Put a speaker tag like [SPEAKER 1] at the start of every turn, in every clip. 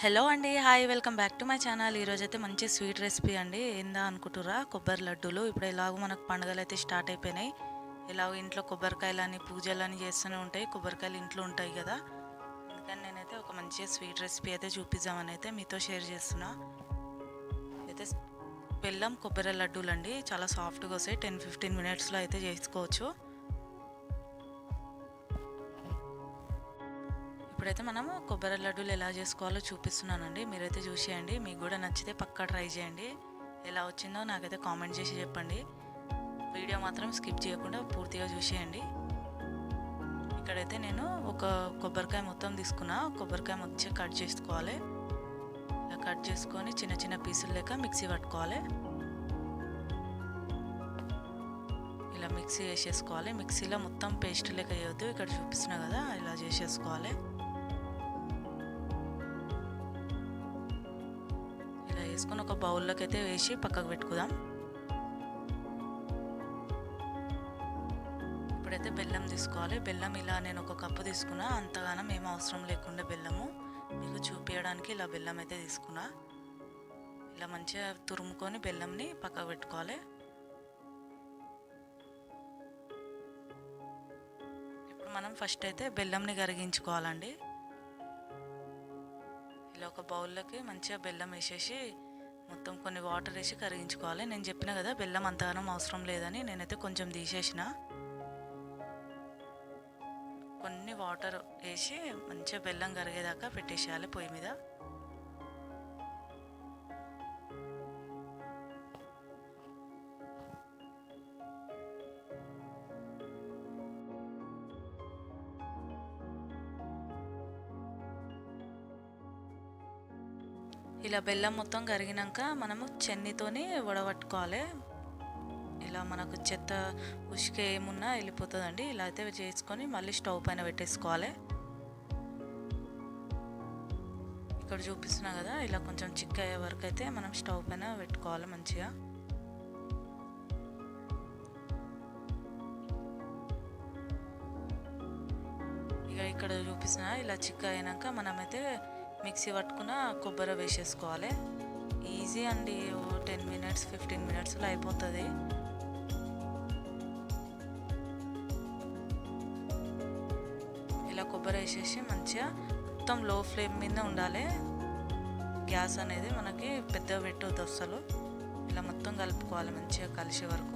[SPEAKER 1] Hello అండి. Hi. Welcome back to my channel. ఈరోజైతే మంచి స్వీట్ రెసిపీ అండి. ఏందా అనుకుంటుర్రా? కొబ్బరి లడ్డూలు. ఇప్పుడు ఎలాగో మనకు పండుగలైతే స్టార్ట్ అయిపోయినాయి. ఎలాగో ఇంట్లో కొబ్బరికాయలని పూజలని చేస్తూనే ఉంటాయి. కొబ్బరికాయలు ఇంట్లో ఉంటాయి కదా. అందుకని నేనైతే ఒక మంచి స్వీట్ రెసిపీ అయితే చూపిద్దామని అయితే మీతో షేర్ చేస్తున్నా. అయితే బెల్లం కొబ్బరి లడ్డూలు అండి. చాలా సాఫ్ట్గా వస్తాయి. 10-15 మినిట్స్లో అయితే చేసుకోవచ్చు. ఇప్పుడైతే మనము కొబ్బరి లడ్డూలు ఎలా చేసుకోవాలో చూపిస్తున్నానండి. మీరైతే చూసేయండి. మీకు కూడా నచ్చితే పక్కా ట్రై చేయండి. ఎలా వచ్చిందో నాకైతే కామెంట్ చేసి చెప్పండి. వీడియో మాత్రం స్కిప్ చేయకుండా పూర్తిగా చూసేయండి. ఇక్కడైతే నేను ఒక కొబ్బరికాయ మొత్తం తీసుకున్నా. కొబ్బరికాయ మొత్తం కట్ చేసుకోవాలి. ఇలా కట్ చేసుకొని చిన్న చిన్న పీసులు లెక్క మిక్సీ పట్టుకోవాలి. ఇలా మిక్సీ వేసేసుకోవాలి. మిక్సీలో మొత్తం పేస్ట్ లెక్క చేయొద్దు. ఇక్కడ చూపిస్తున్నా కదా, ఇలా చేసేసుకోవాలి. వేసుకొని ఒక బౌల్లోకి అయితే వేసి పక్కకు పెట్టుకుందాం. ఇప్పుడైతే బెల్లం తీసుకోవాలి. బెల్లం ఇలా నేను ఒక కప్పు తీసుకున్నా. అంతగానం ఏం అవసరం లేకుండా బెల్లము మీకు చూపించడానికి ఇలా బెల్లం అయితే తీసుకున్నా. ఇలా మంచిగా తురుముకొని బెల్లంని పక్కకు పెట్టుకోవాలి. ఇప్పుడు మనం ఫస్ట్ అయితే బెల్లంని కరిగించుకోవాలండి. ఇలా ఒక బౌల్లోకి మంచిగా బెల్లం వేసేసి మొత్తం కొన్ని వాటర్ వేసి కరిగించుకోవాలి. నేను చెప్పిన కదా బెల్లం అంతగానం అవసరం లేదని, నేనైతే కొంచెం తీసేసిన. కొన్ని వాటర్ వేసి మంచిగా బెల్లం కరిగేదాకా పెట్టేసేయాలి పొయ్యి మీద. ఇలా బెల్లం మొత్తం కరిగినాక మనము చెన్నితోని వడగట్టుకోవాలి. ఇలా మనకు చెత్త ఉసుక ఏమున్నా వెళ్ళిపోతుందండి. ఇలా అయితే చేసుకొని మళ్ళీ స్టవ్ పైన పెట్టేసుకోవాలి. ఇక్కడ చూపిస్తున్నా కదా, ఇలా కొంచెం చిక్క అయ్యే వరకు అయితే మనం స్టవ్ పైన పెట్టుకోవాలి మంచిగా. ఇక ఇక్కడ చూపిస్తున్నా ఇలా చిక్క అయినాక మనమైతే మిక్సీ పట్టుకున్న కొబ్బరి వేసేసుకోవాలి. ఈజీ అండి. 10 మినిట్స్ 15 మినిట్స్లో అయిపోతుంది. ఇలా కొబ్బరి వేసేసి మంచిగా మొత్తం లో ఫ్లేమ్ మీద ఉండాలి. గ్యాస్ అనేది మనకి పెద్దగా పెట్టవద్దు అసలు. ఇలా మొత్తం కలుపుకోవాలి మంచిగా కలిసే వరకు.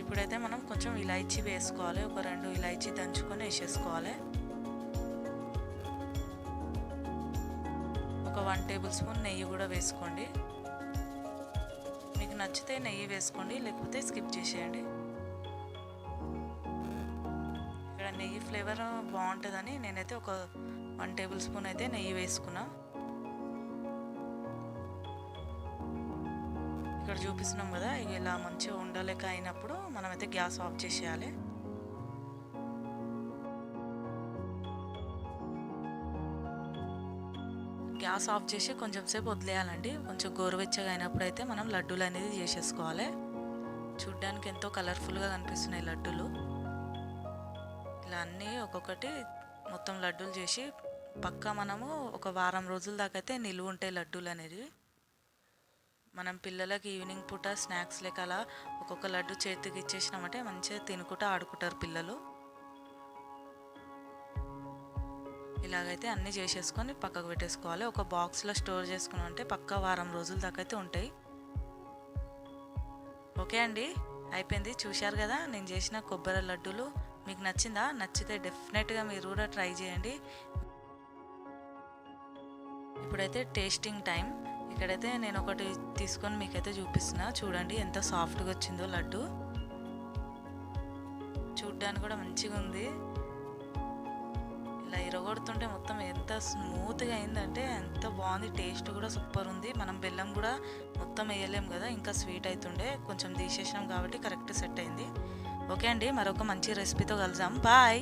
[SPEAKER 1] ఇప్పుడైతే మనం కొంచెం ఇలాచీ వేసుకోవాలి. ఒక 2 ఇలాచీ దంచుకొని వేసేసుకోవాలి. ఒక 1 టేబుల్ స్పూన్ నెయ్యి కూడా వేసుకోండి. మీకు నచ్చితే నెయ్యి వేసుకోండి, లేకపోతే స్కిప్ చేసేయండి. ఇక్కడ నెయ్యి ఫ్లేవర్ బాగుంటుందని నేనైతే ఒక 1 టేబుల్ స్పూన్ అయితే నెయ్యి వేసుకున్నా. ఇక్కడ చూపిస్తున్నాం కదా, ఇలా మంచిగా ఉండలేక అయినప్పుడు మనమైతే గ్యాస్ ఆఫ్ చేసేయాలి. గ్యాస్ ఆఫ్ చేసి కొంచెం సేపు వదిలేయాలండి. కొంచెం గోరువెచ్చగా అయినప్పుడు అయితే మనం లడ్డూలు అనేది చేసేసుకోవాలి. చూడ్డానికి ఎంతో కలర్ఫుల్గా కనిపిస్తున్నాయి లడ్డూలు. ఇలా అన్నీ ఒక్కొక్కటి మొత్తం లడ్డూలు చేసి పక్కా మనము ఒక వారం రోజుల దాకా అయితే నిలువ ఉంటాయి లడ్డూలు అనేది. మనం పిల్లలకి ఈవినింగ్ పూట స్నాక్స్ లెక్క అలా ఒక్కొక్క లడ్డు చేతికి ఇచ్చేసినామంటే మంచిగా తినుకుంటూ ఆడుకుంటారు పిల్లలు. ఇలాగైతే అన్నీ చేసేసుకొని పక్కకు పెట్టేసుకోవాలి. ఒక బాక్స్లో స్టోర్ చేసుకున్నామంటే పక్కా వారం రోజుల దాకా అయితే ఉంటాయి. ఓకే అండి, అయిపోయింది. చూశారు కదా నేను చేసిన కొబ్బరి లడ్డూలు. మీకు నచ్చిందా? నచ్చితే డెఫినెట్గా మీరు కూడా ట్రై చేయండి. ఇప్పుడైతే టేస్టింగ్ టైం. ఇక్కడైతే నేను ఒకటి తీసుకొని మీకైతే చూపిస్తున్నా. చూడండి ఎంత సాఫ్ట్గా వచ్చిందో లడ్డు. చూడ్డానికి కూడా మంచిగా ఉంది. ఇలా ఇరగొడుతుంటే మొత్తం ఎంత స్మూత్గా అయిందంటే ఎంత బాగుంది. టేస్ట్ కూడా సూపర్ ఉంది. మనం బెల్లం కూడా మొత్తం వేయలేం కదా, ఇంకా స్వీట్ అవుతుండే. కొంచెం తీసేసినాం కాబట్టి కరెక్ట్ సెట్ అయింది. ఓకే అండి, మరొక మంచి రెసిపీతో కలుద్దాం. బాయ్.